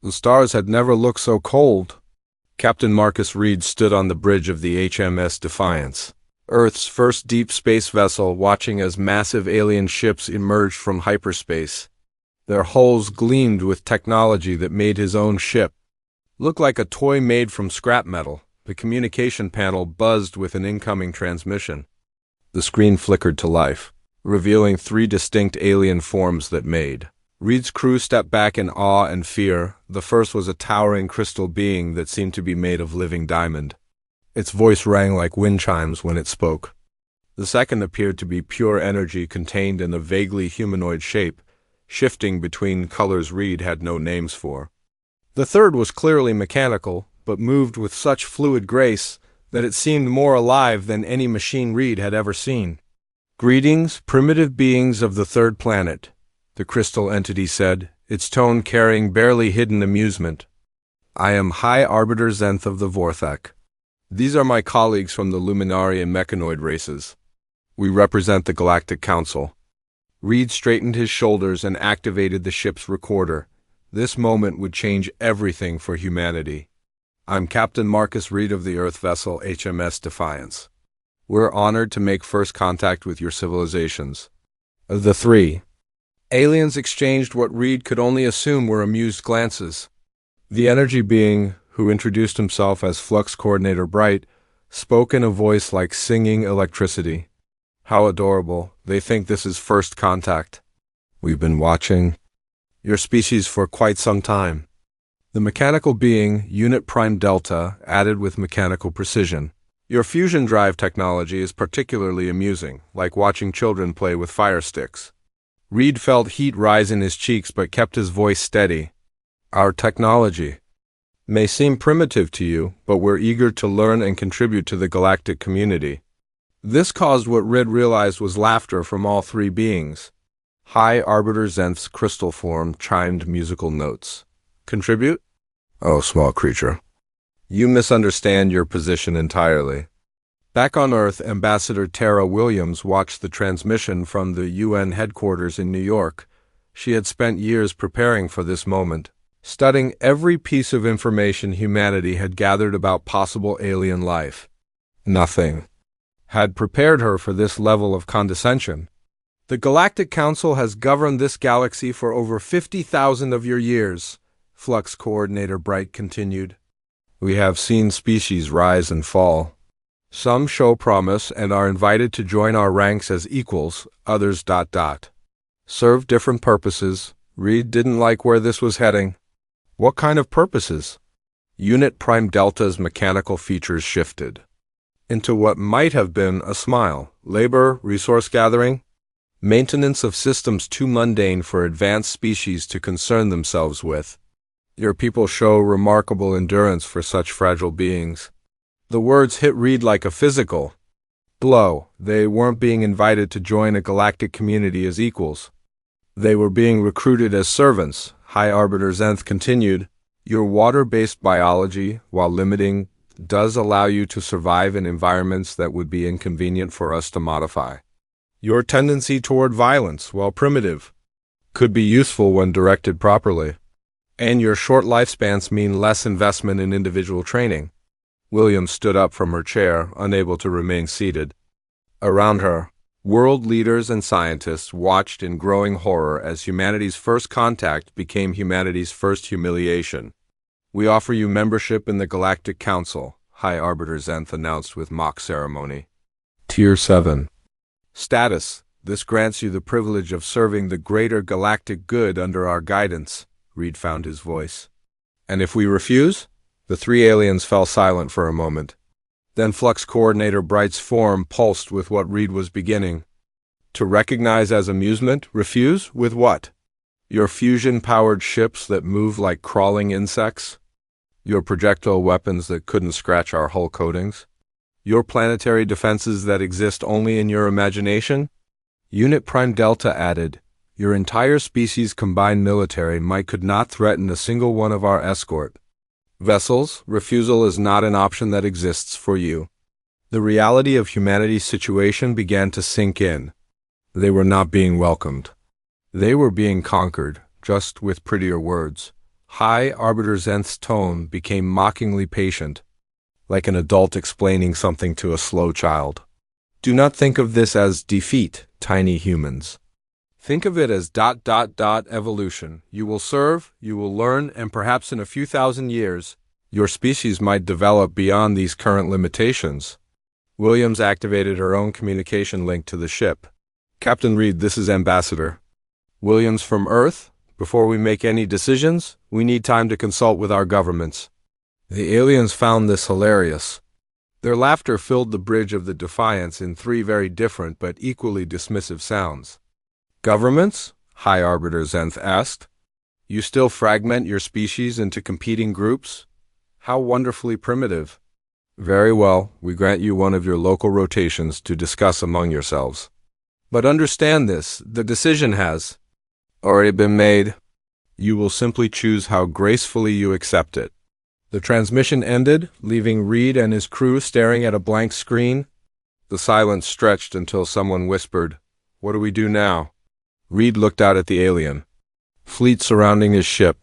The stars had never looked so cold. Captain Marcus Reed stood on the bridge of the HMS Defiance, Earth's first deep space vessel, watching as massive alien ships emerged from hyperspace. Their hulls gleamed with technology that made his own ship look like a toy made from scrap metal. The communication panel buzzed with an incoming transmission. The screen flickered to life, revealing 3 distinct alien forms that made Reed's crew stepped back in awe and fear. The first was a towering crystal being that seemed to be made of living diamond. Its voice rang like wind chimes when it spoke. The second appeared to be pure energy contained in a vaguely humanoid shape, shifting between colors Reed had no names for. The third was clearly mechanical, but moved with such fluid grace that it seemed more alive than any machine Reed had ever seen. "Greetings, primitive beings of the third planet," the crystal entity said, its tone carrying barely hidden amusement. "I am High Arbiter Zenth of the Vorthek. These are my colleagues from the Luminari and Mechanoid races. We represent the Galactic Council." Reed straightened his shoulders and activated the ship's recorder. This moment would change everything for humanity. "I'm Captain Marcus Reed of the Earth vessel HMS Defiance. We're honored to make first contact with your civilizations." The 3 aliens exchanged what Reed could only assume were amused glances. The energy being, who introduced himself as Flux Coordinator Bright, spoke in a voice like singing electricity. "How adorable. They think this is first contact. We've been watching your species for quite some time." The mechanical being, Unit Prime Delta, added with mechanical precision. "Your fusion drive technology is particularly amusing, like watching children play with fire sticks." Reed felt heat rise in his cheeks but kept his voice steady. "Our technology may seem primitive to you, but we're eager to learn and contribute to the galactic community." This caused what Reed realized was laughter from all 3 beings. High Arbiter Zenth's crystal form chimed musical notes. "Contribute? Oh, small creature. You misunderstand your position entirely." Back on Earth, Ambassador Tara Williams watched the transmission from the UN headquarters in New York. She had spent years preparing for this moment, studying every piece of information humanity had gathered about possible alien life. Nothing had prepared her for this level of condescension. "The Galactic Council has governed this galaxy for over 50,000 of your years," Flux Coordinator Bright continued. "We have seen species rise and fall. Some show promise and are invited to join our ranks as equals, others ... serve different purposes." Reed didn't like where this was heading. "What kind of purposes?" Unit Prime Delta's mechanical features shifted into what might have been a smile. "Labor, resource gathering, maintenance of systems too mundane for advanced species to concern themselves with. Your people show remarkable endurance for such fragile beings." The words hit Reed like a physical blow. They weren't being invited to join a galactic community as equals. They were being recruited as servants. High Arbiter Zenth continued, "Your water-based biology, while limiting, does allow you to survive in environments that would be inconvenient for us to modify. Your tendency toward violence, while primitive, could be useful when directed properly. And your short lifespans mean less investment in individual training." Williams stood up from her chair, unable to remain seated. Around her, world leaders and scientists watched in growing horror as humanity's first contact became humanity's first humiliation. "We offer you membership in the Galactic Council," High Arbiter Zenth announced with mock ceremony. "Tier 7. Status. This grants you the privilege of serving the greater galactic good under our guidance," Reed found his voice. "And if we refuse?" The 3 aliens fell silent for a moment. Then Flux Coordinator Bright's form pulsed with what Reed was beginning. "To recognize as amusement? Refuse? With what? Your fusion-powered ships that move like crawling insects? Your projectile weapons that couldn't scratch our hull coatings? Your planetary defenses that exist only in your imagination?" Unit Prime Delta added, "Your entire species' combined military might could not threaten a single one of our escort vessels. Refusal is not an option that exists for you." The reality of humanity's situation began to sink in. They were not being welcomed. They were being conquered, just with prettier words. High Arbiter Zenth's tone became mockingly patient, like an adult explaining something to a slow child. Do not think of this as defeat, tiny humans. Think of it as ... evolution. You will serve, you will learn, and perhaps in a few thousand years, your species might develop beyond these current limitations. Williams activated her own communication link to the ship. Captain Reed, this is Ambassador Williams from Earth. Before we make any decisions, we need time to consult with our governments. The aliens found this hilarious. Their laughter filled the bridge of the Defiance in three very different but equally dismissive sounds. Governments? High Arbiter Zenth asked. You still fragment your species into competing groups? How wonderfully primitive. Very well, we grant you one of your local rotations to discuss among yourselves. But understand this, the decision has already been made. You will simply choose how gracefully you accept it. The transmission ended, leaving Reed and his crew staring at a blank screen. The silence stretched until someone whispered, "What do we do now?" Reed looked out at the alien fleet surrounding his ship.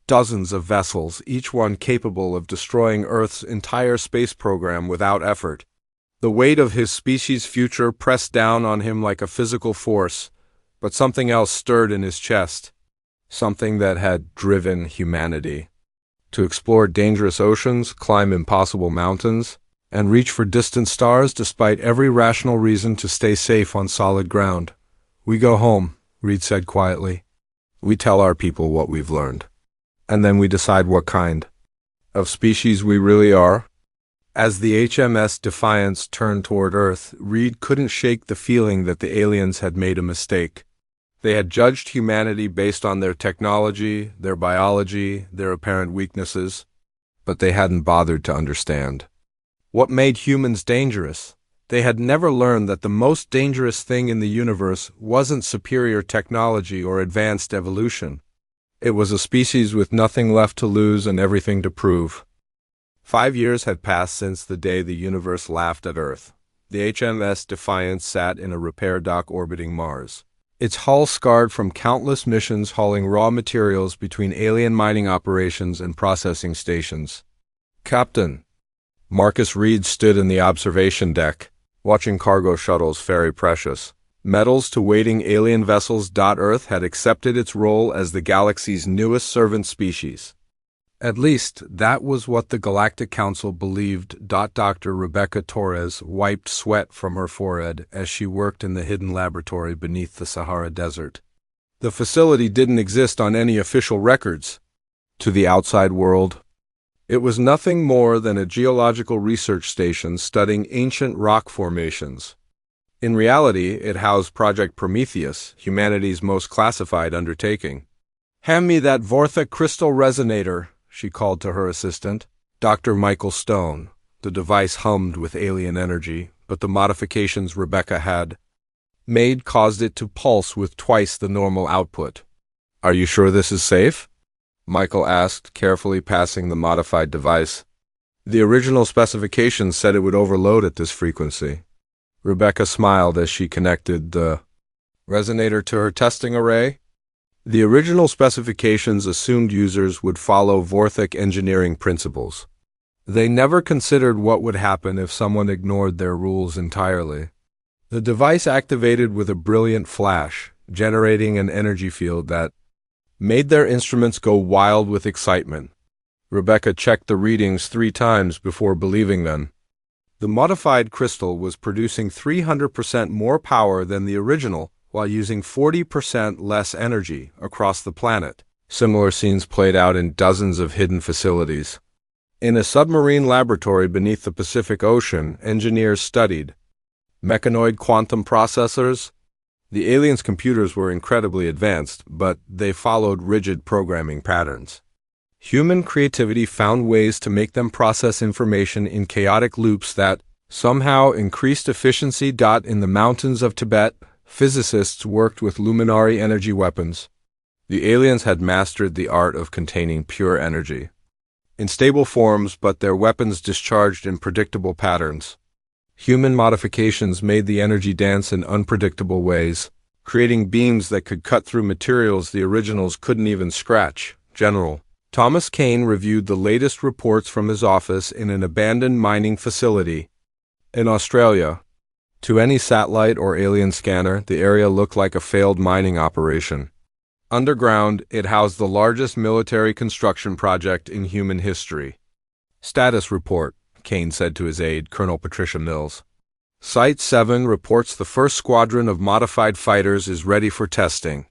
Dozens of vessels, each one capable of destroying Earth's entire space program without effort. The weight of his species' future pressed down on him like a physical force, but something else stirred in his chest. Something that had driven humanity to explore dangerous oceans, climb impossible mountains, and reach for distant stars despite every rational reason to stay safe on solid ground. We go home, Reed said quietly. We tell our people what we've learned. And then we decide what kind of species we really are. As the HMS Defiance turned toward Earth, Reed couldn't shake the feeling that the aliens had made a mistake. They had judged humanity based on their technology, their biology, their apparent weaknesses, but they hadn't bothered to understand what made humans dangerous. They had never learned that the most dangerous thing in the universe wasn't superior technology or advanced evolution. It was a species with nothing left to lose and everything to prove. 5 years had passed since the day the universe laughed at Earth. The HMS Defiance sat in a repair dock orbiting Mars, its hull scarred from countless missions hauling raw materials between alien mining operations and processing stations. Captain Marcus Reed stood in the observation deck, watching cargo shuttles ferry precious metals to waiting alien vessels. Earth had accepted its role as the galaxy's newest servant species. At least, that was what the Galactic Council believed. Dr. Rebecca Torres wiped sweat from her forehead as she worked in the hidden laboratory beneath the Sahara Desert. The facility didn't exist on any official records. To the outside world, it was nothing more than a geological research station studying ancient rock formations. In reality, it housed Project Prometheus, humanity's most classified undertaking. "Hand me that Vortha crystal resonator," she called to her assistant, Dr. Michael Stone. The device hummed with alien energy, but the modifications Rebecca had made caused it to pulse with twice the normal output. "Are you sure this is safe?" Michael asked, carefully passing the modified device. The original specifications said it would overload at this frequency. Rebecca smiled as she connected the resonator to her testing array. The original specifications assumed users would follow Vorthic engineering principles. They never considered what would happen if someone ignored their rules entirely. The device activated with a brilliant flash, generating an energy field that made their instruments go wild with excitement. Rebecca checked the readings 3 times before believing them. The modified crystal was producing 300% more power than the original, while using 40% less energy across the planet. Similar scenes played out in dozens of hidden facilities. In a submarine laboratory beneath the Pacific Ocean, engineers studied mechanoid quantum processors. The aliens' computers were incredibly advanced, but they followed rigid programming patterns. Human creativity found ways to make them process information in chaotic loops that somehow increased efficiency. In the mountains of Tibet, physicists worked with luminary energy weapons. The aliens had mastered the art of containing pure energy in stable forms, but their weapons discharged in predictable patterns. Human modifications made the energy dance in unpredictable ways, creating beams that could cut through materials the originals couldn't even scratch. General Thomas Kane reviewed the latest reports from his office in an abandoned mining facility in Australia. To any satellite or alien scanner, the area looked like a failed mining operation. Underground, it housed the largest military construction project in human history. Status report, Kane said to his aide, Colonel Patricia Mills. Site 7 reports the first squadron of modified fighters is ready for testing.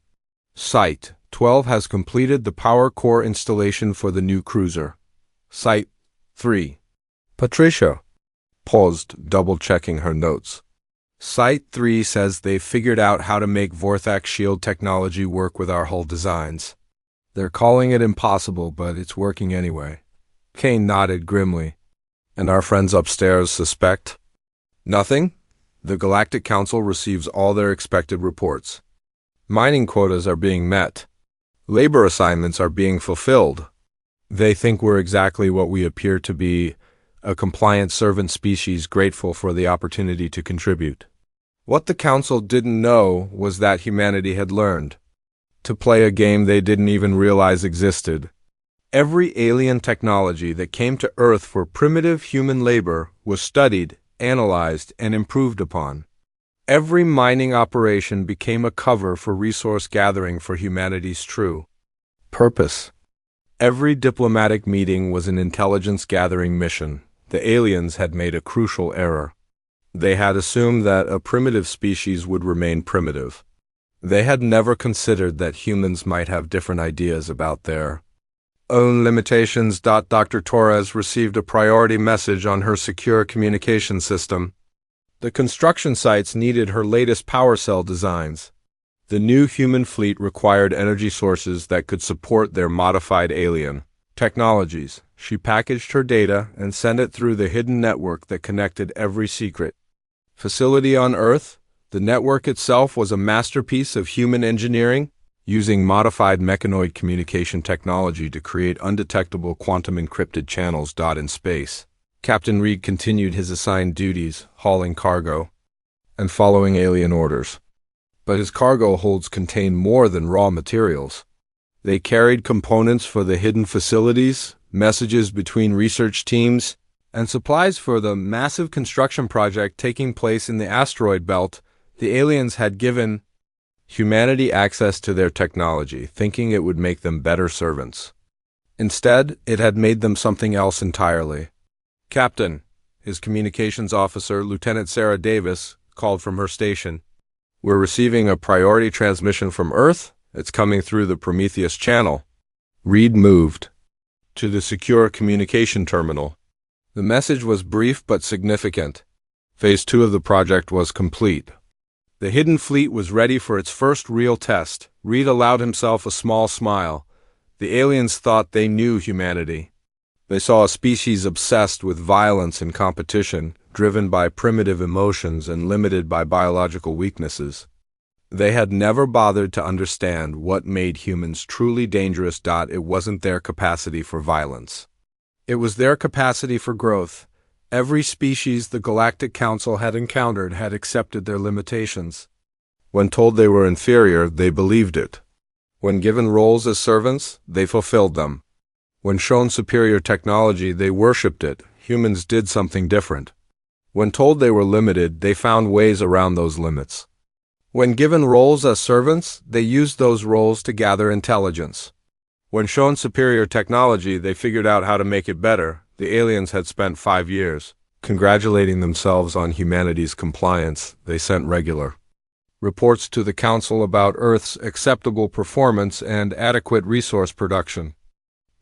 Site 12 has completed the power core installation for the new cruiser. Site 3. Patricia paused, double-checking her notes. Site 3 says they've figured out how to make Vorthak shield technology work with our hull designs. They're calling it impossible, but it's working anyway. Kane nodded grimly. And our friends upstairs suspect? Nothing. The Galactic Council receives all their expected reports. Mining quotas are being met. Labor assignments are being fulfilled. They think we're exactly what we appear to be, a compliant servant species grateful for the opportunity to contribute. What the Council didn't know was that humanity had learned to play a game they didn't even realize existed. Every alien technology that came to Earth for primitive human labor was studied, analyzed, and improved upon. Every mining operation became a cover for resource gathering for humanity's true purpose. Every diplomatic meeting was an intelligence-gathering mission. The aliens had made a crucial error. They had assumed that a primitive species would remain primitive. They had never considered that humans might have different ideas about their own limitations. Dr. Torres received a priority message on her secure communication system. The construction sites needed her latest power cell designs. The new human fleet required energy sources that could support their modified alien technologies. She packaged her data and sent it through the hidden network that connected every secret facility on Earth. The network itself was a masterpiece of human engineering, using modified mechanoid communication technology to create undetectable quantum encrypted channels. In space, Captain Reed continued his assigned duties, hauling cargo and following alien orders. But his cargo holds contained more than raw materials. They carried components for the hidden facilities, messages between research teams, and supplies for the massive construction project taking place in the asteroid belt. The aliens had given humanity access to their technology, thinking it would make them better servants. Instead, it had made them something else entirely. Captain, his communications officer, Lieutenant Sarah Davis, called from her station. We're receiving a priority transmission from Earth. It's coming through the Prometheus channel. Reed moved to the secure communication terminal. The message was brief but significant. Phase 2 of the project was complete. The hidden fleet was ready for its first real test. Reed allowed himself a small smile. The aliens thought they knew humanity. They saw a species obsessed with violence and competition, driven by primitive emotions and limited by biological weaknesses. They had never bothered to understand what made humans truly dangerous. It wasn't their capacity for violence. It was their capacity for growth. Every species the Galactic Council had encountered had accepted their limitations. When told they were inferior, they believed it. When given roles as servants, they fulfilled them. When shown superior technology, they worshipped it. Humans did something different. When told they were limited, they found ways around those limits. When given roles as servants, they used those roles to gather intelligence. When shown superior technology, they figured out how to make it better. The aliens had spent 5 years congratulating themselves on humanity's compliance. They sent regular reports to the Council about Earth's acceptable performance and adequate resource production.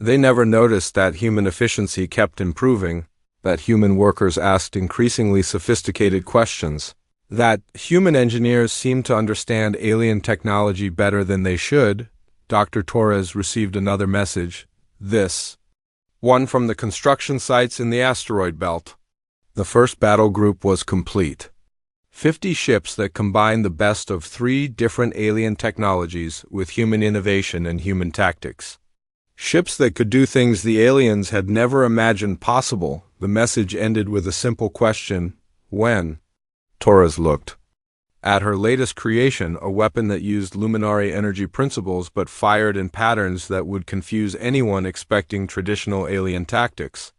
They never noticed that human efficiency kept improving, that human workers asked increasingly sophisticated questions, that human engineers seemed to understand alien technology better than they should. Dr. Torres received another message, this one from the construction sites in the asteroid belt. The first battle group was complete. 50 ships that combined the best of 3 different alien technologies with human innovation and human tactics. Ships that could do things the aliens had never imagined possible. The message ended with a simple question, when? Torres looked at her latest creation, a weapon that used luminary energy principles but fired in patterns that would confuse anyone expecting traditional alien tactics.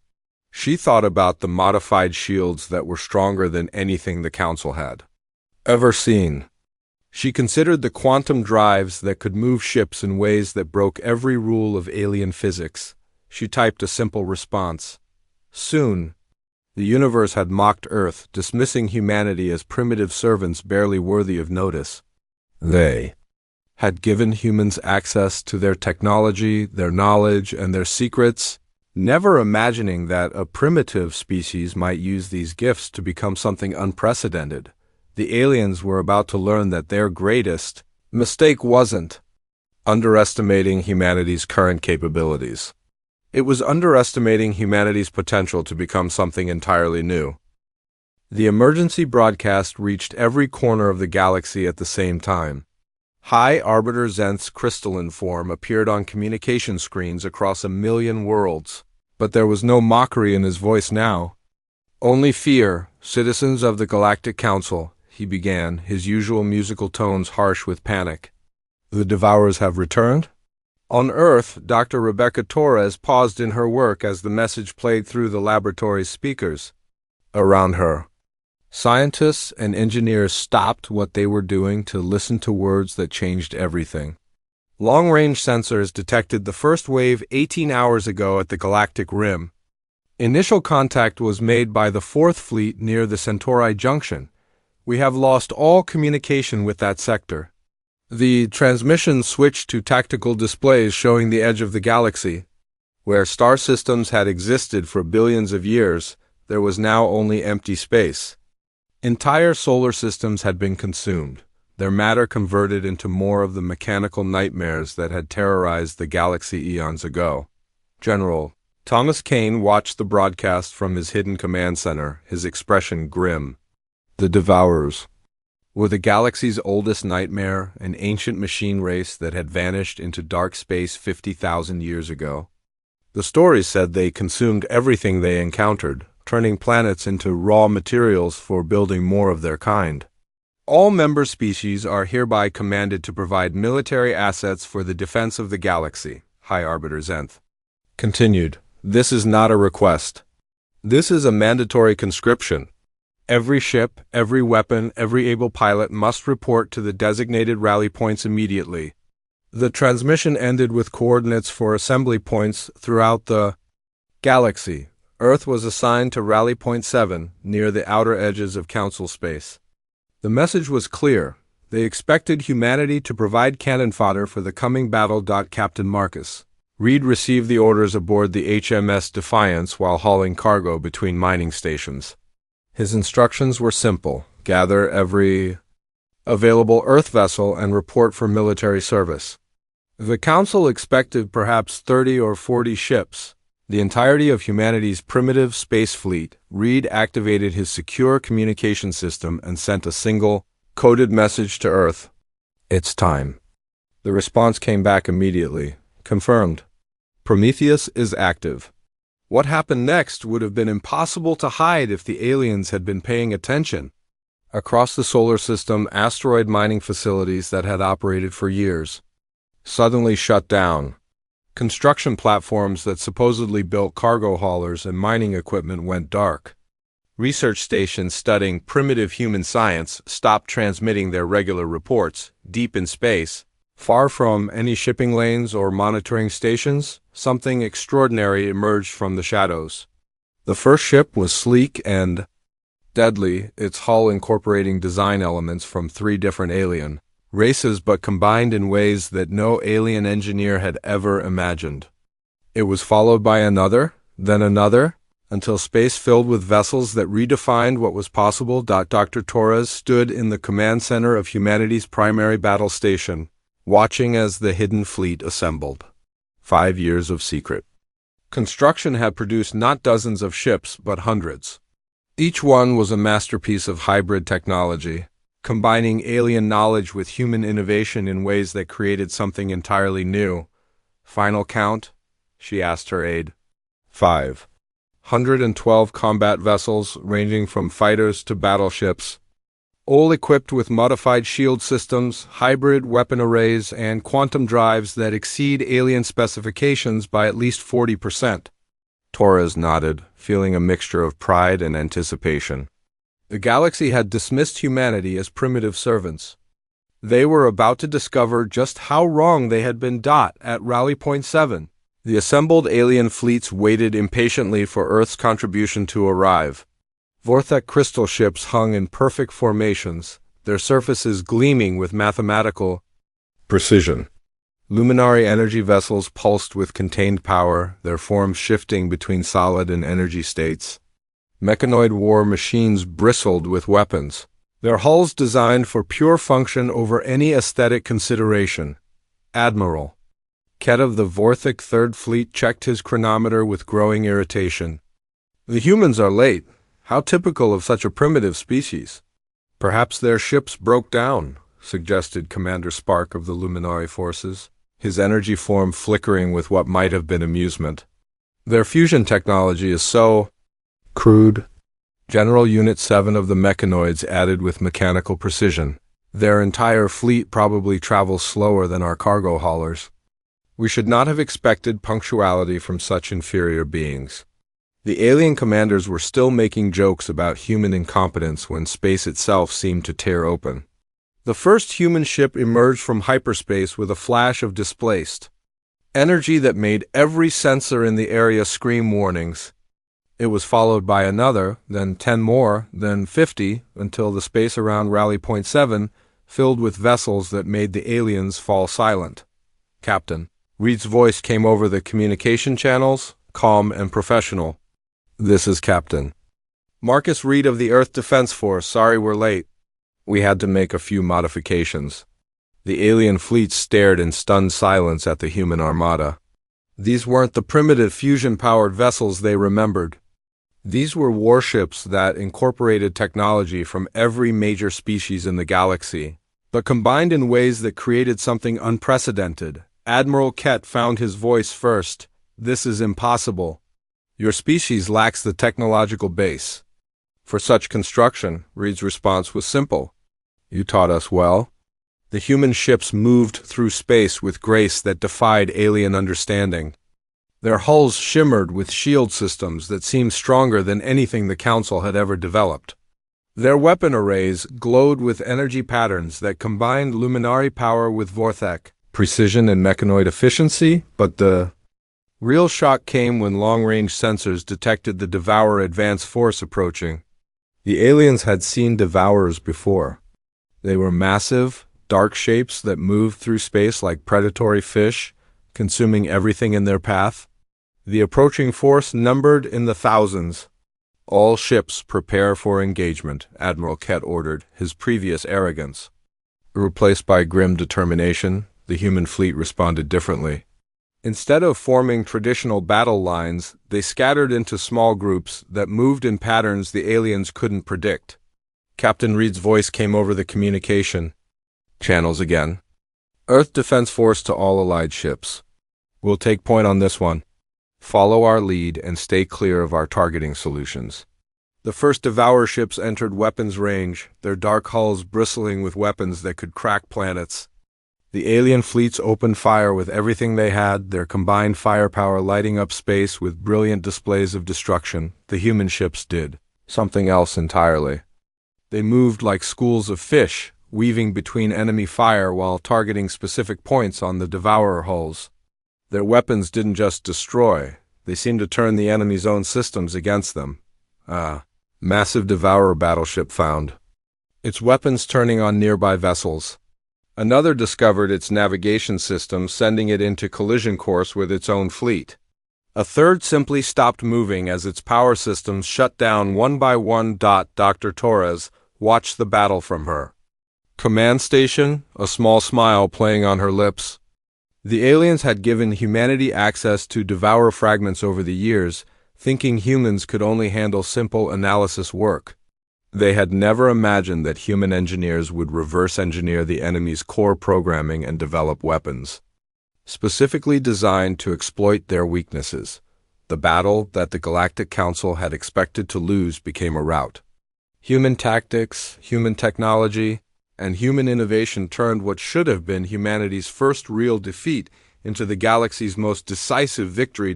She thought about the modified shields that were stronger than anything the Council had ever seen. She considered the quantum drives that could move ships in ways that broke every rule of alien physics. She typed a simple response. Soon, the universe had mocked Earth, dismissing humanity as primitive servants barely worthy of notice. They had given humans access to their technology, their knowledge, and their secrets, never imagining that a primitive species might use these gifts to become something unprecedented. The aliens were about to learn that their greatest mistake wasn't underestimating humanity's current capabilities. It was underestimating humanity's potential to become something entirely new. The emergency broadcast reached every corner of the galaxy at the same time. High Arbiter Zenth's crystalline form appeared on communication screens across 1,000,000 worlds, but there was no mockery in his voice now. Only fear, citizens of the Galactic Council, he began, his usual musical tones harsh with panic. The Devourers have returned? On Earth, Dr. Rebecca Torres paused in her work as the message played through the laboratory's speakers. Around her, scientists and engineers stopped what they were doing to listen to words that changed everything. Long-range sensors detected the first wave 18 hours ago at the Galactic Rim. Initial contact was made by the 4th Fleet near the Centauri Junction. We have lost all communication with that sector. The transmission switched to tactical displays showing the edge of the galaxy. Where star systems had existed for billions of years, there was now only empty space. Entire solar systems had been consumed, their matter converted into more of the mechanical nightmares that had terrorized the galaxy eons ago. General Thomas Kane watched the broadcast from his hidden command center, his expression grim. The Devourers were the galaxy's oldest nightmare, an ancient machine race that had vanished into dark space 50,000 years ago. The stories said they consumed everything they encountered, turning planets into raw materials for building more of their kind. All member species are hereby commanded to provide military assets for the defense of the galaxy, High Arbiter Zenth continued. This is not a request. This is a mandatory conscription. Every ship, every weapon, every able pilot must report to the designated rally points immediately. The transmission ended with coordinates for assembly points throughout the galaxy. Earth was assigned to Rally Point 7, near the outer edges of Council space. The message was clear. They expected humanity to provide cannon fodder for the coming battle. Captain Marcus Reed received the orders aboard the HMS Defiance while hauling cargo between mining stations. His instructions were simple: gather every available Earth vessel and report for military service. The Council expected perhaps 30 or 40 ships, the entirety of humanity's primitive space fleet. Reed activated his secure communication system and sent a single, coded message to Earth. It's time. The response came back immediately. Confirmed. Prometheus is active. What happened next would have been impossible to hide if the aliens had been paying attention. Across the solar system, asteroid mining facilities that had operated for years suddenly shut down. Construction platforms that supposedly built cargo haulers and mining equipment went dark. Research stations studying primitive human science stopped transmitting their regular reports. Deep in space, far from any shipping lanes or monitoring stations, something extraordinary emerged from the shadows. The first ship was sleek and deadly, its hull incorporating design elements from 3 different alien races but combined in ways that no alien engineer had ever imagined. It was followed by another, then another, until space filled with vessels that redefined what was possible. Dr. Torres stood in the command center of humanity's primary battle station, watching as the hidden fleet assembled. 5 years of secret construction had produced not dozens of ships, but hundreds. Each one was a masterpiece of hybrid technology, combining alien knowledge with human innovation in ways that created something entirely new. Final count? She asked her aide. 512 combat vessels, ranging from fighters to battleships. all equipped with modified shield systems, hybrid weapon arrays, and quantum drives that exceed alien specifications by at least 40%. Torres nodded, feeling a mixture of pride and anticipation. The galaxy had dismissed humanity as primitive servants. They were about to discover just how wrong they had been. At Rally Point 7, the assembled alien fleets waited impatiently for Earth's contribution to arrive. Vorthek crystal ships hung in perfect formations, their surfaces gleaming with mathematical precision. Luminary energy vessels pulsed with contained power, their forms shifting between solid and energy states. Mechanoid war machines bristled with weapons, their hulls designed for pure function over any aesthetic consideration. Admiral Ket of the Vorthek Third Fleet checked his chronometer with growing irritation. The humans are late. How typical of such a primitive species. Perhaps their ships broke down, suggested Commander Spark of the Luminary Forces, his energy form flickering with what might have been amusement. Their fusion technology is so crude. General Unit 7 of the mechanoids added with mechanical precision. Their entire fleet probably travels slower than our cargo haulers. We should not have expected punctuality from such inferior beings. The alien commanders were still making jokes about human incompetence when space itself seemed to tear open. The first human ship emerged from hyperspace with a flash of displaced energy that made every sensor in the area scream warnings. It was followed by another, then 10 more, then 50, until the space around Rally Point 7 filled with vessels that made the aliens fall silent. Captain Reed's voice came over the communication channels, calm and professional. This is Captain Marcus Reed of the Earth Defense Force. Sorry we're late. We had to make a few modifications. The alien fleet stared in stunned silence at the human armada. These weren't the primitive fusion-powered vessels they remembered. These were warships that incorporated technology from every major species in the galaxy, but combined in ways that created something unprecedented. Admiral Ket found his voice first. This is impossible. Your species lacks the technological base for such construction. Reed's response was simple. You taught us well. The human ships moved through space with grace that defied alien understanding. Their hulls shimmered with shield systems that seemed stronger than anything the Council had ever developed. Their weapon arrays glowed with energy patterns that combined luminary power with Vorthek precision and mechanoid efficiency, but the real shock came when long-range sensors detected the Devourer advance force approaching. The aliens had seen Devourers before. They were massive, dark shapes that moved through space like predatory fish, consuming everything in their path. The approaching force numbered in the thousands. All ships prepare for engagement, Admiral Ket ordered, his previous arrogance replaced by grim determination. The human fleet responded differently. Instead of forming traditional battle lines, they scattered into small groups that moved in patterns the aliens couldn't predict. Captain Reed's voice came over the communication channels again. Earth Defense Force to all allied ships. We'll take point on this one. Follow our lead and stay clear of our targeting solutions. The first Devourer ships entered weapons range, their dark hulls bristling with weapons that could crack planets. The alien fleets opened fire with everything they had, their combined firepower lighting up space with brilliant displays of destruction. The human ships did something else entirely. They moved like schools of fish, weaving between enemy fire while targeting specific points on the Devourer hulls. Their weapons didn't just destroy, they seemed to turn the enemy's own systems against them. Massive Devourer battleship found. Its weapons turning on nearby vessels. Another discovered its navigation system, sending it into collision course with its own fleet. A third simply stopped moving as its power systems shut down one by one. Dr. Torres watched the battle from her command station, a small smile playing on her lips. The aliens had given humanity access to Devourer fragments over the years, thinking humans could only handle simple analysis work. They had never imagined that human engineers would reverse engineer the enemy's core programming and develop weapons specifically designed to exploit their weaknesses. The battle that the Galactic Council had expected to lose became a rout. Human tactics, human technology, and human innovation turned what should have been humanity's first real defeat into the galaxy's most decisive victory.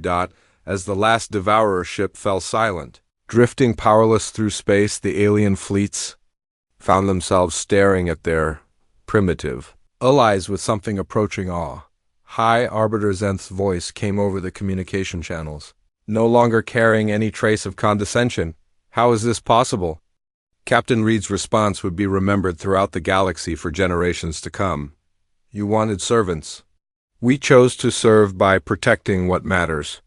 As the last Devourer ship fell silent, drifting powerless through space, the alien fleets found themselves staring at their primitive allies with something approaching awe. High Arbiter Zenth's voice came over the communication channels, no longer carrying any trace of condescension. How is this possible? Captain Reed's response would be remembered throughout the galaxy for generations to come. You wanted servants. We chose to serve by protecting what matters.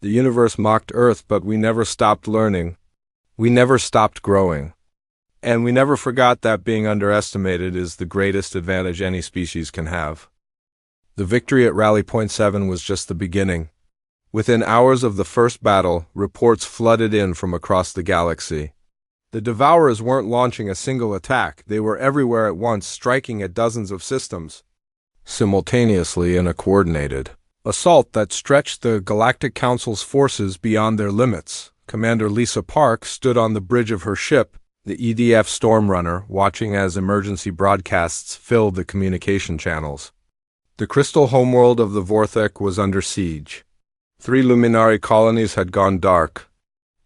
The universe mocked Earth, but we never stopped learning. We never stopped growing. And we never forgot that being underestimated is the greatest advantage any species can have. The victory at Rally Point 7 was just the beginning. Within hours of the first battle, reports flooded in from across the galaxy. The Devourers weren't launching a single attack, they were everywhere at once, striking at dozens of systems simultaneously in a coordinated assault that stretched the Galactic Council's forces beyond their limits. Commander Lisa Park stood on the bridge of her ship, the EDF Stormrunner, watching as emergency broadcasts filled the communication channels. The crystal homeworld of the Vorthek was under siege. 3 luminary colonies had gone dark.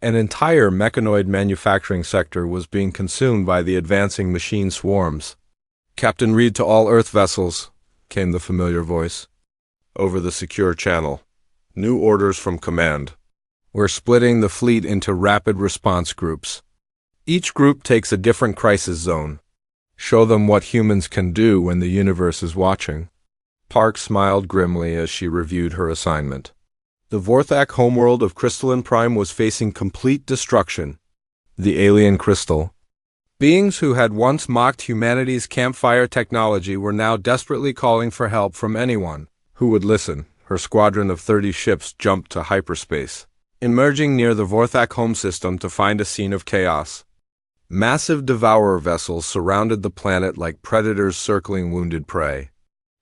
An entire mechanoid manufacturing sector was being consumed by the advancing machine swarms. Captain Reed to all Earth vessels, came the familiar voice. Over the secure channel. New orders from command. We're splitting the fleet into rapid response groups. Each group takes a different crisis zone. Show them what humans can do when the universe is watching. Park smiled grimly as she reviewed her assignment. The Vorthak homeworld of Crystalline Prime was facing complete destruction. The alien crystal. Beings who had once mocked humanity's campfire technology were now desperately calling for help from anyone who would listen. Her squadron of 30 ships jumped to hyperspace, emerging near the Vorthak home system to find a scene of chaos. Massive Devourer vessels surrounded the planet like predators circling wounded prey.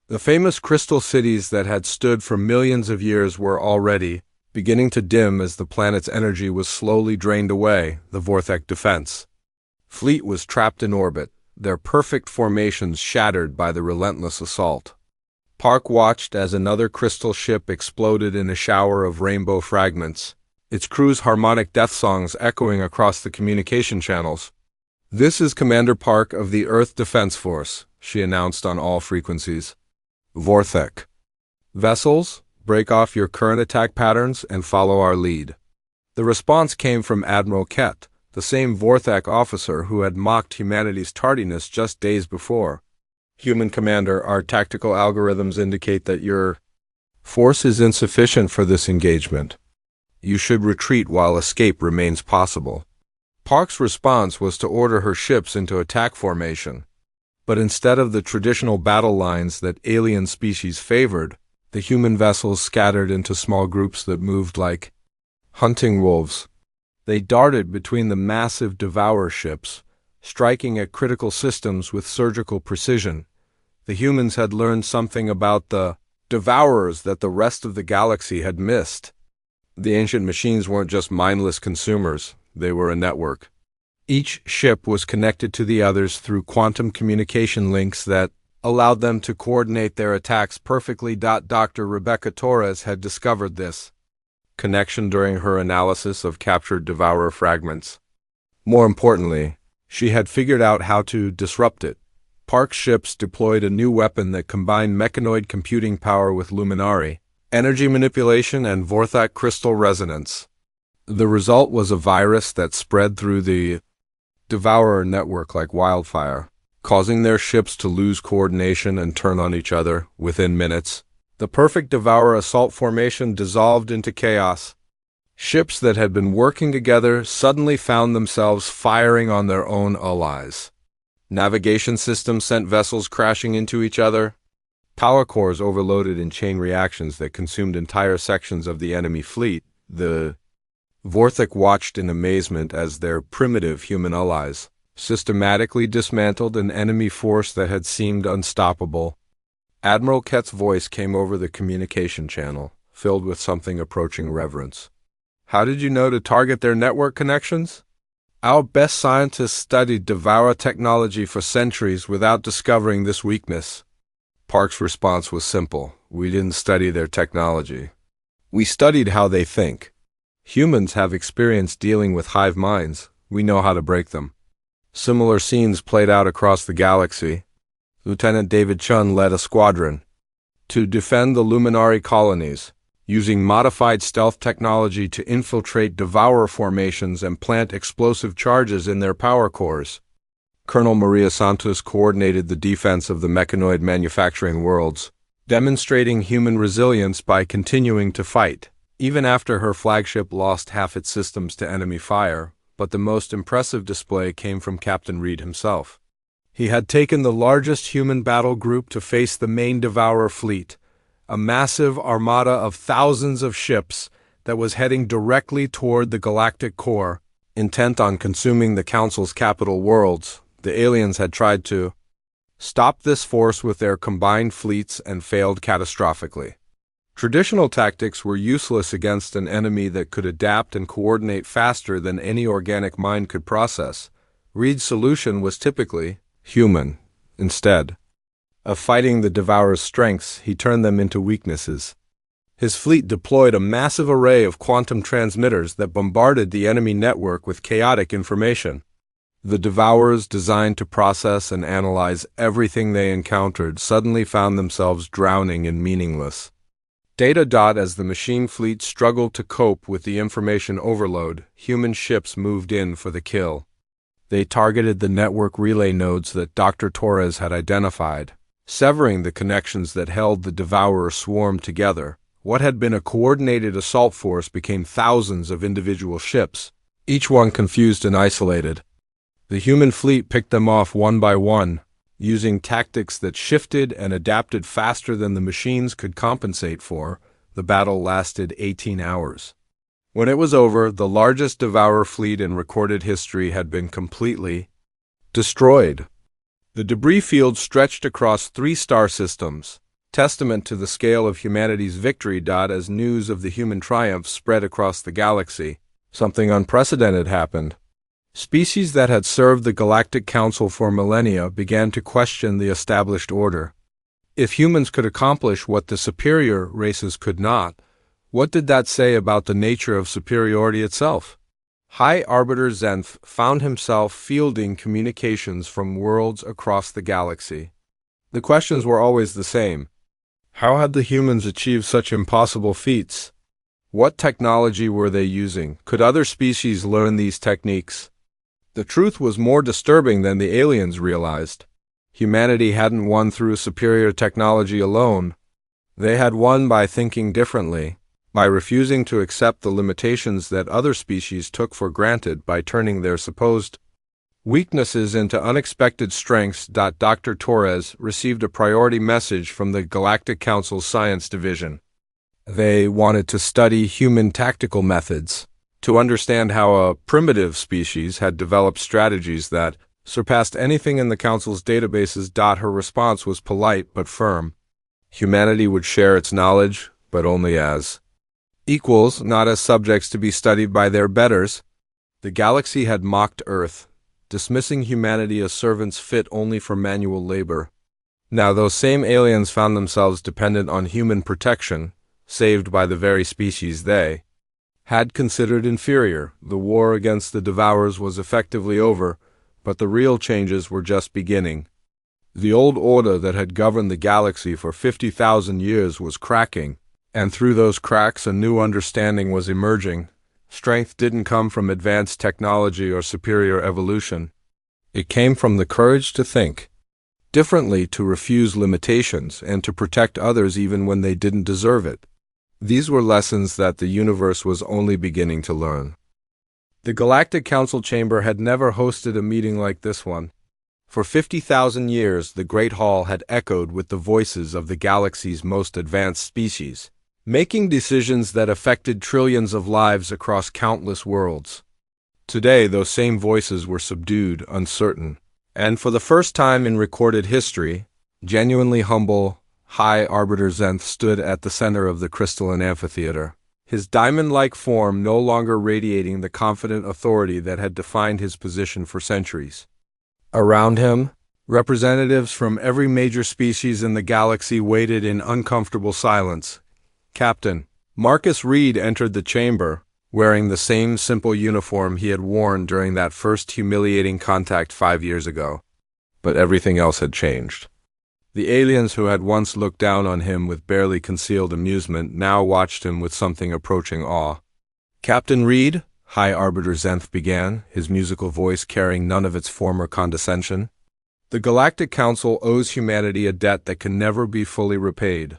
The famous crystal cities that had stood for millions of years were already beginning to dim as the planet's energy was slowly drained away. The Vorthek defense fleet was trapped in orbit, their perfect formations shattered by the relentless assault. Park watched as another crystal ship exploded in a shower of rainbow fragments, its crew's harmonic death songs echoing across the communication channels. This is Commander Park of the Earth Defense Force, she announced on all frequencies. Vorthek. Vessels, break off your current attack patterns and follow our lead. The response came from Admiral Kett, the same Vorthak officer who had mocked humanity's tardiness just days before. Human Commander, our tactical algorithms indicate that your force is insufficient for this engagement. You should retreat while escape remains possible. Park's response was to order her ships into attack formation. But instead of the traditional battle lines that alien species favored, the human vessels scattered into small groups that moved like hunting wolves. They darted between the massive Devourer ships, striking at critical systems with surgical precision. The humans had learned something about the Devourers that the rest of the galaxy had missed. The ancient machines weren't just mindless consumers, they were a network. Each ship was connected to the others through quantum communication links that allowed them to coordinate their attacks perfectly. Dr. Rebecca Torres had discovered this connection during her analysis of captured Devourer fragments. More importantly, she had figured out how to disrupt it. Park's ships deployed a new weapon that combined mechanoid computing power with luminary energy manipulation and Vorthak crystal resonance. The result was a virus that spread through the Devourer network like wildfire, causing their ships to lose coordination and turn on each other within minutes. The perfect Devourer assault formation dissolved into chaos. Ships that had been working together suddenly found themselves firing on their own allies. Navigation systems sent vessels crashing into each other. Power cores overloaded in chain reactions that consumed entire sections of the enemy fleet. The Vorthek watched in amazement as their primitive human allies systematically dismantled an enemy force that had seemed unstoppable. Admiral Kett's voice came over the communication channel, filled with something approaching reverence. How did you know to target their network connections? Our best scientists studied Devourer technology for centuries without discovering this weakness. Park's response was simple. We didn't study their technology. We studied how they think. Humans have experience dealing with hive minds. We know how to break them. Similar scenes played out across the galaxy. Lieutenant David Chun led a squadron to defend the Luminari colonies, using modified stealth technology to infiltrate Devourer formations and plant explosive charges in their power cores. Colonel Maria Santos coordinated the defense of the mechanoid manufacturing worlds, demonstrating human resilience by continuing to fight, even after her flagship lost half its systems to enemy fire. But the most impressive display came from Captain Reed himself. He had taken the largest human battle group to face the main Devourer fleet, a massive armada of thousands of ships that was heading directly toward the galactic core, intent on consuming the Council's capital worlds. The aliens had tried to stop this force with their combined fleets and failed catastrophically. Traditional tactics were useless against an enemy that could adapt and coordinate faster than any organic mind could process. Reed's solution was typically human. Instead of fighting the Devourer's strengths, he turned them into weaknesses. His fleet deployed a massive array of quantum transmitters that bombarded the enemy network with chaotic information. The Devourers, designed to process and analyze everything they encountered, suddenly found themselves drowning in meaningless data. As the machine fleet struggled to cope with the information overload, human ships moved in for the kill. They targeted the network relay nodes that Dr. Torres had identified, severing the connections that held the Devourer swarm together. What had been a coordinated assault force became thousands of individual ships, each one confused and isolated. The human fleet picked them off one by one, using tactics that shifted and adapted faster than the machines could compensate for. The battle lasted 18 hours. When it was over, the largest Devourer fleet in recorded history had been completely destroyed. The debris field stretched across 3 star systems, testament to the scale of humanity's victory. As news of the human triumph spread across the galaxy, something unprecedented happened. Species that had served the Galactic Council for millennia began to question the established order. If humans could accomplish what the superior races could not, what did that say about the nature of superiority itself? High Arbiter Zenth found himself fielding communications from worlds across the galaxy. The questions were always the same. How had the humans achieved such impossible feats? What technology were they using? Could other species learn these techniques? The truth was more disturbing than the aliens realized. Humanity hadn't won through superior technology alone. They had won by thinking differently, by refusing to accept the limitations that other species took for granted, by turning their supposed weaknesses into unexpected strengths. Dr. Torres received a priority message from the Galactic Council's Science Division. They wanted to study human tactical methods, to understand how a primitive species had developed strategies that surpassed anything in the Council's databases. Her response was polite but firm. Humanity would share its knowledge, but only as equals, not as subjects to be studied by their betters. The galaxy had mocked Earth, dismissing humanity as servants fit only for manual labor. Now those same aliens found themselves dependent on human protection, saved by the very species they had considered inferior. The war against the Devourers was effectively over, but the real changes were just beginning. The old order that had governed the galaxy for 50,000 years was cracking, and through those cracks a new understanding was emerging. Strength didn't come from advanced technology or superior evolution. It came from the courage to think differently, to refuse limitations, and to protect others even when they didn't deserve it. These were lessons that the universe was only beginning to learn. The Galactic Council chamber had never hosted a meeting like this one. For 50,000 years, the Great Hall had echoed with the voices of the galaxy's most advanced species, making decisions that affected trillions of lives across countless worlds. Today, those same voices were subdued, uncertain, and for the first time in recorded history, genuinely humble. High Arbiter Zenth stood at the center of the crystalline amphitheater. his diamond-like form no longer radiating the confident authority that had defined his position for centuries. Around him, representatives from every major species in the galaxy waited in uncomfortable silence. Captain Marcus Reed entered the chamber, wearing the same simple uniform he had worn during that first humiliating contact 5 years ago. But everything else had changed. The aliens who had once looked down on him with barely concealed amusement now watched him with something approaching awe. "Captain Reed," High Arbiter Zenth began, his musical voice carrying none of its former condescension, "the Galactic Council owes humanity a debt that can never be fully repaid.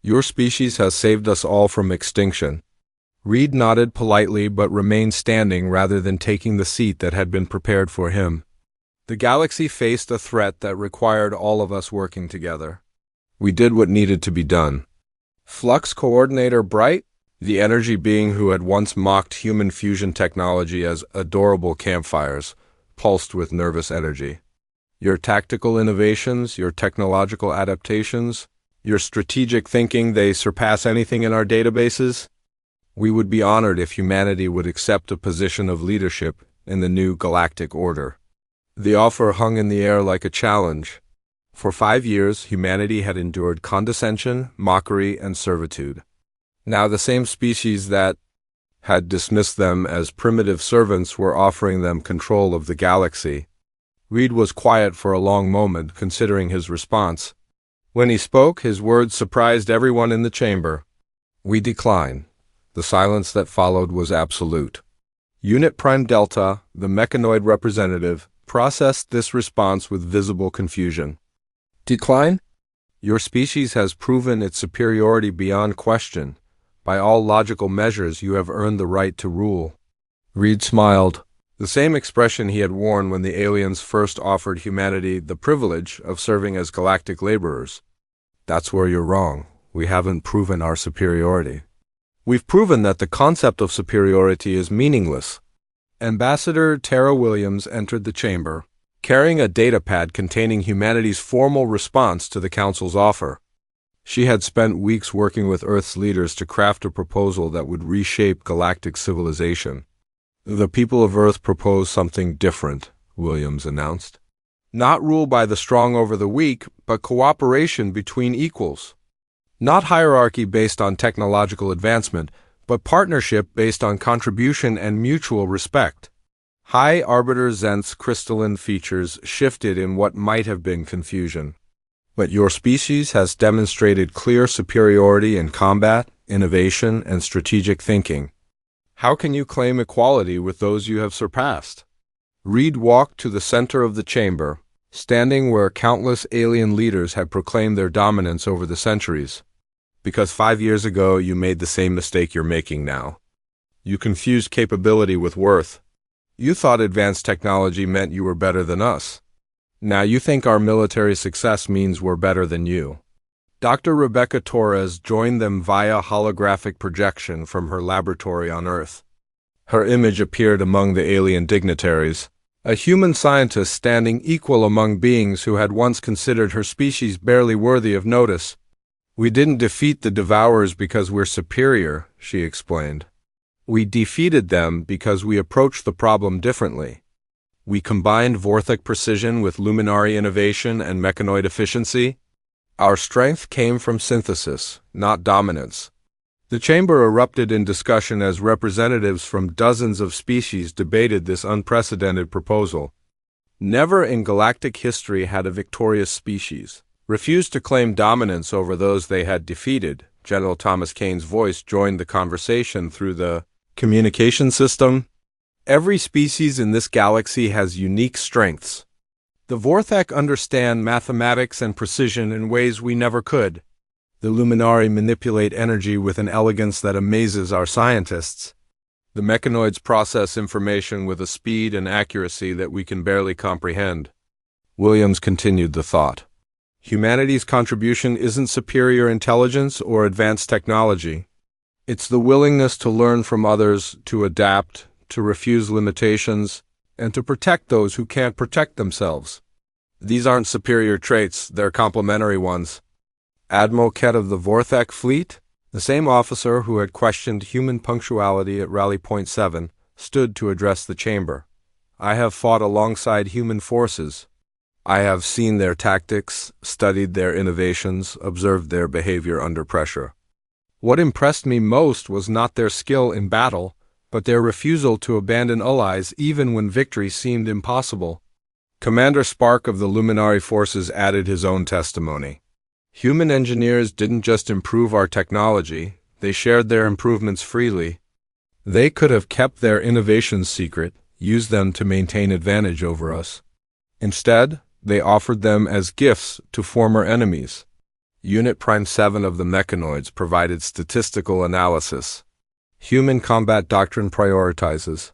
Your species has saved us all from extinction." Reed nodded politely but remained standing rather than taking the seat that had been prepared for him. The galaxy faced a threat that required all of us working together. We did what needed to be done. Flux Coordinator Bright, the energy being who had once mocked human fusion technology as adorable campfires, pulsed with nervous energy. "Your tactical innovations, your technological adaptations, your strategic thinking, they surpass anything in our databases. We would be honored if humanity would accept a position of leadership in the new galactic order." The offer hung in the air like a challenge. For 5 years, humanity had endured condescension, mockery, and servitude. Now the same species that had dismissed them as primitive servants were offering them control of the galaxy. Reed was quiet for a long moment, considering his response. When he spoke, his words surprised everyone in the chamber. "We decline." The silence that followed was absolute. Unit Prime Delta, the mechanoid representative, processed this response with visible confusion. "Decline? Your species has proven its superiority beyond question. By all logical measures, you have earned the right to rule." Reed smiled, the same expression he had worn when the aliens first offered humanity the privilege of serving as galactic laborers. "That's where you're wrong. We haven't proven our superiority. We've proven that the concept of superiority is meaningless." Ambassador Tara Williams entered the chamber, carrying a datapad containing humanity's formal response to the Council's offer. She had spent weeks working with Earth's leaders to craft a proposal that would reshape galactic civilization. "The people of Earth propose something different," Williams announced. "Not rule by the strong over the weak, but cooperation between equals. Not hierarchy based on technological advancement, but partnership based on contribution and mutual respect." High Arbiter Zenth's crystalline features shifted in what might have been confusion. "But your species has demonstrated clear superiority in combat, innovation, and strategic thinking. How can you claim equality with those you have surpassed?" Reed walked to the center of the chamber, standing where countless alien leaders had proclaimed their dominance over the centuries. "Because 5 years ago you made the same mistake you're making now. You confused capability with worth. You thought advanced technology meant you were better than us. Now you think our military success means we're better than you." Dr. Rebecca Torres joined them via holographic projection from her laboratory on Earth. Her image appeared among the alien dignitaries, a human scientist standing equal among beings who had once considered her species barely worthy of notice. "We didn't defeat the Devourers because we're superior," she explained. "We defeated them because we approached the problem differently. We combined Vorthic precision with luminary innovation and mechanoid efficiency. Our strength came from synthesis, not dominance." The chamber erupted in discussion as representatives from dozens of species debated this unprecedented proposal. Never in galactic history had a victorious species refused to claim dominance over those they had defeated. General Thomas Kane's voice joined the conversation through the communication system. "Every species in this galaxy has unique strengths. The Vorthak understand mathematics and precision in ways we never could. The Luminari manipulate energy with an elegance that amazes our scientists. The mechanoids process information with a speed and accuracy that we can barely comprehend." Williams continued the thought. "Humanity's contribution isn't superior intelligence or advanced technology. It's the willingness to learn from others, to adapt, to refuse limitations, and to protect those who can't protect themselves. These aren't superior traits, they're complementary ones." Admiral Kett of the Vorthak fleet? The same officer who had questioned human punctuality at Rally Point 7 stood to address the chamber. I have fought alongside human forces. I have seen their tactics, studied their innovations, observed their behavior under pressure. What impressed me most was not their skill in battle, but their refusal to abandon allies even when victory seemed impossible. Commander Spark of the Luminary Forces added his own testimony. Human engineers didn't just improve our technology, they shared their improvements freely. They could have kept their innovations secret, used them to maintain advantage over us. Instead, they offered them as gifts to former enemies. Unit Prime 7 of the Mechanoids provided statistical analysis. Human combat doctrine prioritizes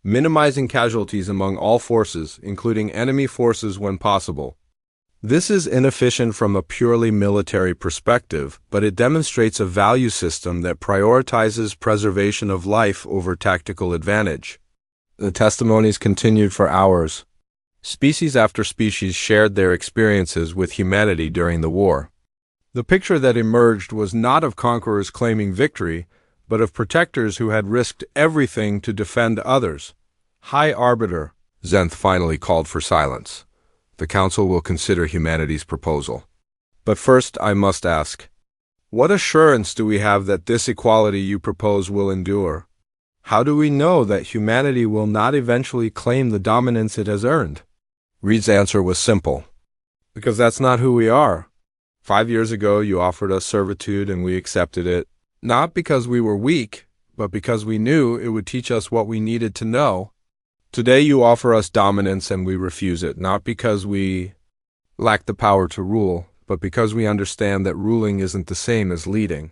minimizing casualties among all forces, including enemy forces when possible. This is inefficient from a purely military perspective, but it demonstrates a value system that prioritizes preservation of life over tactical advantage. The testimonies continued for hours. Species after species shared their experiences with humanity during the war. The picture that emerged was not of conquerors claiming victory, but of protectors who had risked everything to defend others. High Arbiter, Zenth finally called for silence. The Council will consider humanity's proposal. But first I must ask, what assurance do we have that this equality you propose will endure? How do we know that humanity will not eventually claim the dominance it has earned? Reed's answer was simple. Because that's not who we are. 5 years ago you offered us servitude and we accepted it, not because we were weak, but because we knew it would teach us what we needed to know. Today you offer us dominance and we refuse it, not because we lack the power to rule, but because we understand that ruling isn't the same as leading.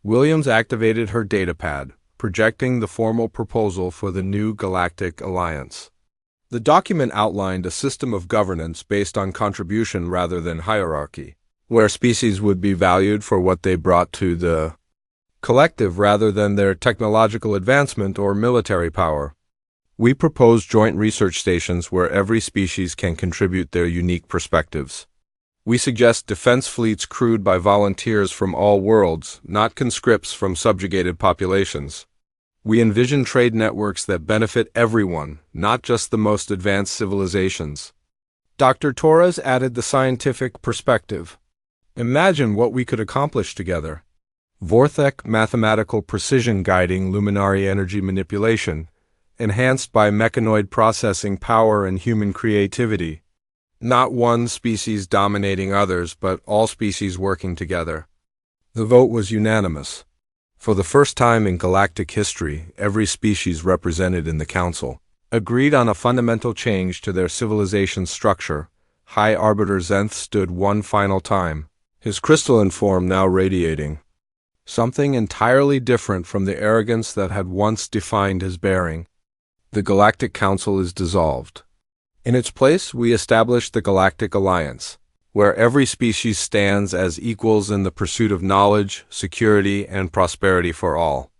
Williams activated her datapad, projecting the formal proposal for the new Galactic Alliance. The document outlined a system of governance based on contribution rather than hierarchy, where species would be valued for what they brought to the collective rather than their technological advancement or military power. We propose joint research stations where every species can contribute their unique perspectives. We suggest defense fleets crewed by volunteers from all worlds, not conscripts from subjugated populations. We envision trade networks that benefit everyone, not just the most advanced civilizations. Dr. Torres added the scientific perspective. Imagine what we could accomplish together. Vorthek mathematical precision guiding luminary energy manipulation, enhanced by mechanoid processing power and human creativity. Not one species dominating others, but all species working together. The vote was unanimous. For the first time in galactic history, every species represented in the Council agreed on a fundamental change to their civilization structure. High Arbiter Zenth stood one final time, his crystalline form now radiating. Something entirely different from the arrogance that had once defined his bearing. The Galactic Council is dissolved. In its place, we establish the Galactic Alliance, where every species stands as equals in the pursuit of knowledge, security, and prosperity for all.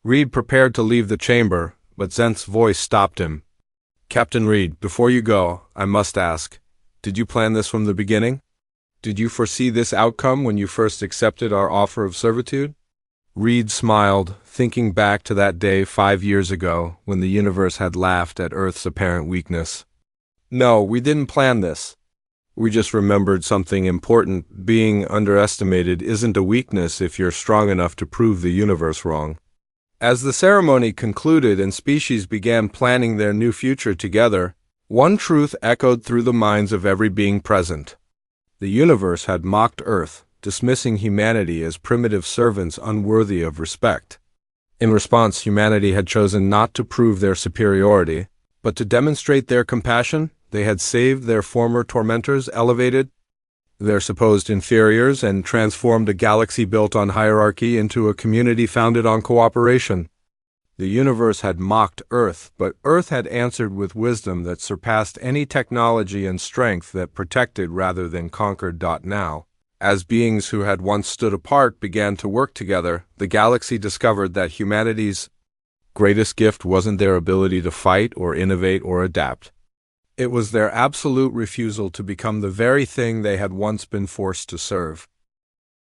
Reed prepared to leave the chamber, but Zenth's voice stopped him. Captain Reed, before you go, I must ask, did you plan this from the beginning? Did you foresee this outcome when you first accepted our offer of servitude? Reed smiled, thinking back to that day 5 years ago when the universe had laughed at Earth's apparent weakness. No, we didn't plan this. We just remembered something important. Being underestimated isn't a weakness if you're strong enough to prove the universe wrong. As the ceremony concluded and species began planning their new future together, one truth echoed through the minds of every being present. The universe had mocked Earth, dismissing humanity as primitive servants unworthy of respect. In response, humanity had chosen not to prove their superiority, but to demonstrate their compassion. They had saved their former tormentors, elevated their supposed inferiors, and transformed a galaxy built on hierarchy into a community founded on cooperation. The universe had mocked Earth, but Earth had answered with wisdom that surpassed any technology and strength that protected rather than conquered. Now, as beings who had once stood apart began to work together, the galaxy discovered that humanity's greatest gift wasn't their ability to fight or innovate or adapt. It was their absolute refusal to become the very thing they had once been forced to serve.